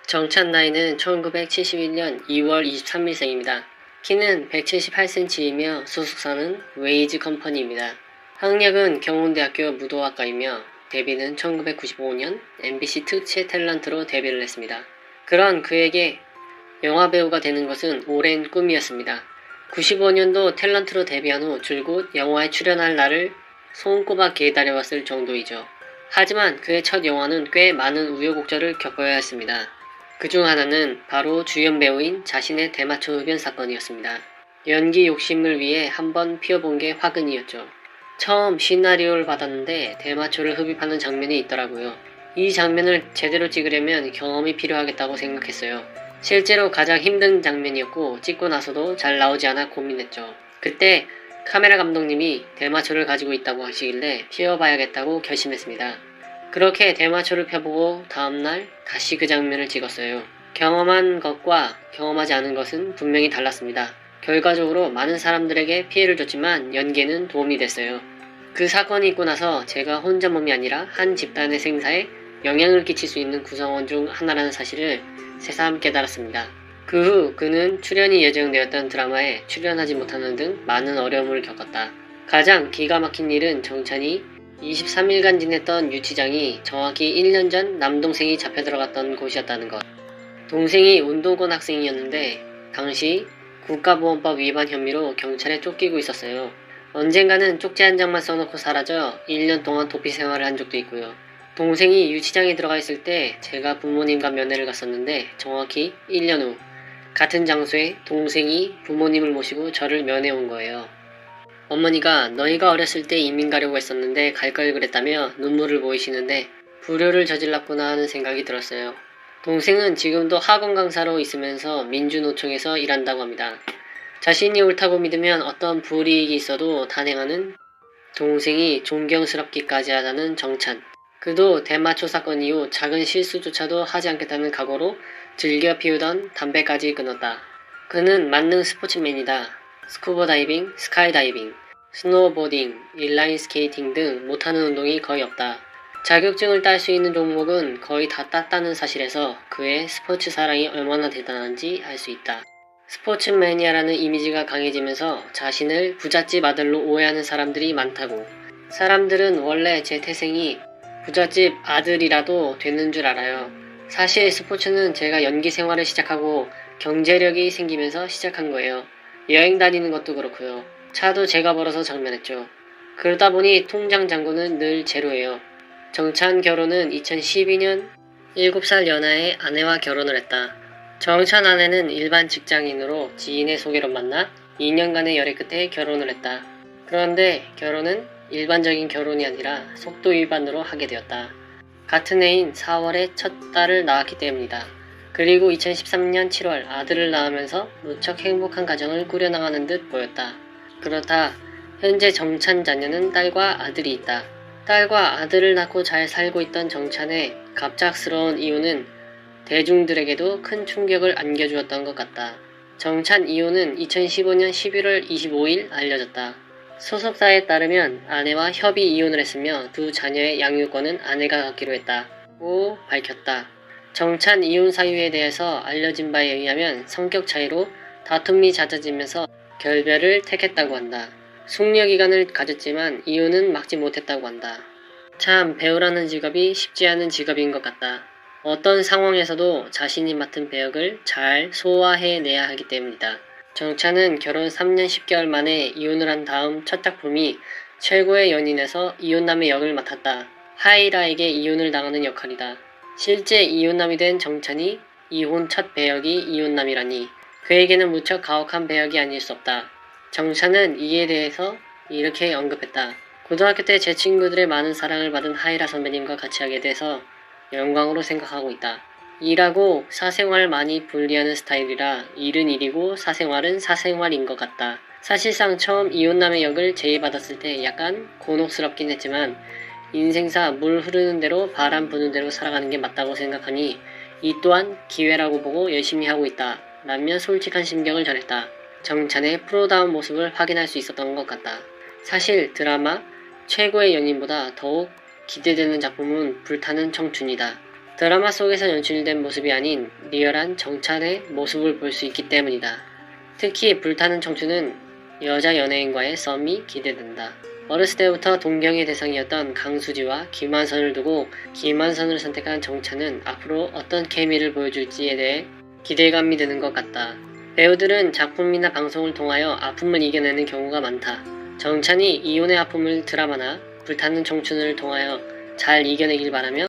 정찬 나이는 1971년 2월 23일생입니다. 키는 178cm이며 소속사는 웨이즈 컴퍼니입니다. 학력은 경운대학교 무도학과이며 데뷔는 1995년 MBC 특채 탤런트로 데뷔를 했습니다. 그런 그에게 영화배우가 되는 것은 오랜 꿈이었습니다. 95년도 탤런트로 데뷔한 후 줄곧 영화에 출연할 날을 손꼽아 기다려왔을 정도이죠. 하지만 그의 첫 영화는 꽤 많은 우여곡절을 겪어야 했습니다. 그중 하나는 바로 주연 배우인 자신의 대마초 흡연 사건이었습니다. 연기 욕심을 위해 한번 피워본 게 화근이었죠. 처음 시나리오를 받았는데 대마초를 흡입하는 장면이 있더라고요. 이 장면을 제대로 찍으려면 경험이 필요하겠다고 생각했어요. 실제로 가장 힘든 장면이었고 찍고 나서도 잘 나오지 않아 고민했죠. 그때 카메라 감독님이 대마초를 가지고 있다고 하시길래 피워봐야겠다고 결심했습니다. 그렇게 대마초를 펴보고 다음날 다시 그 장면을 찍었어요. 경험한 것과 경험하지 않은 것은 분명히 달랐습니다. 결과적으로 많은 사람들에게 피해를 줬지만 연기에는 도움이 됐어요. 그 사건이 있고 나서 제가 혼자 몸이 아니라 한 집단의 생사에 영향을 끼칠 수 있는 구성원 중 하나라는 사실을 새삼 깨달았습니다. 그 후 그는 출연이 예정되었던 드라마에 출연하지 못하는 등 많은 어려움을 겪었다. 가장 기가 막힌 일은 정찬이 23일간 지냈던 유치장이 정확히 1년 전 남동생이 잡혀 들어갔던 곳이었다는 것. 동생이 운동권 학생이었는데 당시 국가보안법 위반 혐의로 경찰에 쫓기고 있었어요. 언젠가는 쪽지 한 장만 써놓고 사라져 1년 동안 도피 생활을 한 적도 있고요. 동생이 유치장에 들어가 있을 때 제가 부모님과 면회를 갔었는데 정확히 1년 후 같은 장소에 동생이 부모님을 모시고 저를 면회 온 거예요. 어머니가 너희가 어렸을 때 이민 가려고 했었는데 갈 걸 그랬다며 눈물을 보이시는데 불효를 저질렀구나 하는 생각이 들었어요. 동생은 지금도 학원 강사로 있으면서 민주노총에서 일한다고 합니다. 자신이 옳다고 믿으면 어떤 불이익이 있어도 단행하는 동생이 존경스럽기까지 하다는 정찬. 그도 대마초 사건 이후 작은 실수조차도 하지 않겠다는 각오로 즐겨 피우던 담배까지 끊었다. 그는 만능 스포츠맨이다. 스쿠버 다이빙, 스카이다이빙, 스노우보딩, 인라인 스케이팅 등 못하는 운동이 거의 없다. 자격증을 딸 수 있는 종목은 거의 다 땄다는 사실에서 그의 스포츠 사랑이 얼마나 대단한지 알 수 있다. 스포츠 매니아라는 이미지가 강해지면서 자신을 부잣집 아들로 오해하는 사람들이 많다고. 사람들은 원래 제 태생이 부잣집 아들이라도 되는 줄 알아요. 사실 스포츠는 제가 연기 생활을 시작하고 경제력이 생기면서 시작한 거예요. 여행 다니는 것도 그렇고요. 차도 제가 벌어서 장만했죠. 그러다 보니 통장 잔고는 늘 제로예요. 정찬 결혼은 2012년 7살 연하의 아내와 결혼을 했다. 정찬 아내는 일반 직장인으로 지인의 소개로 만나 2년간의 열애 끝에 결혼을 했다. 그런데 결혼은 일반적인 결혼이 아니라 속도 위반으로 하게 되었다. 같은 해인 4월에 첫 딸을 낳았기 때문이다. 그리고 2013년 7월 아들을 낳으면서 무척 행복한 가정을 꾸려나가는 듯 보였다. 그렇다 현재 정찬 자녀는 딸과 아들이 있다. 딸과 아들을 낳고 잘 살고 있던 정찬의 갑작스러운 이혼은 대중들에게도 큰 충격을 안겨주었던 것 같다. 정찬 이혼은 2015년 11월 25일 알려졌다. 소속사에 따르면 아내와 협의 이혼을 했으며 두 자녀의 양육권은 아내가 갖기로 했다고 밝혔다. 정찬 이혼 사유에 대해서 알려진 바에 의하면 성격 차이로 다툼이 잦아지면서 결별을 택했다고 한다. 숙려기간을 가졌지만 이혼은 막지 못했다고 한다. 참 배우라는 직업이 쉽지 않은 직업인 것 같다. 어떤 상황에서도 자신이 맡은 배역을 잘 소화해내야 하기 때문이다. 정찬은 결혼 3년 10개월 만에 이혼을 한 다음 첫 작품이 최고의 연인에서 이혼남의 역을 맡았다. 하이라에게 이혼을 당하는 역할이다. 실제 이혼남이 된 정찬이 이혼 첫 배역이 이혼남이라니 그에게는 무척 가혹한 배역이 아닐 수 없다. 정찬은 이에 대해서 이렇게 언급했다. 고등학교 때 제 친구들의 많은 사랑을 받은 하이라 선배님과 같이 하게 돼서 영광으로 생각하고 있다. 일하고 사생활 많이 분리하는 스타일이라 일은 일이고 사생활은 사생활인 것 같다. 사실상 처음 이혼남의 역을 제의받았을 때 약간 곤혹스럽긴 했지만 인생사 물 흐르는 대로 바람 부는 대로 살아가는 게 맞다고 생각하니 이 또한 기회라고 보고 열심히 하고 있다. 라며 솔직한 심경을 전했다. 정찬의 프로다운 모습을 확인할 수 있었던 것 같다. 사실 드라마 최고의 연인보다 더욱 기대되는 작품은 불타는 청춘이다. 드라마 속에서 연출된 모습이 아닌 리얼한 정찬의 모습을 볼 수 있기 때문이다. 특히 불타는 청춘은 여자 연예인과의 썸이 기대된다. 어렸을 때부터 동경의 대상이었던 강수지와 김한선을 두고 김한선을 선택한 정찬은 앞으로 어떤 케미를 보여줄지에 대해 기대감이 드는 것 같다. 배우들은 작품이나 방송을 통하여 아픔을 이겨내는 경우가 많다. 정찬이 이혼의 아픔을 드라마나 불타는 청춘을 통하여 잘 이겨내길 바라며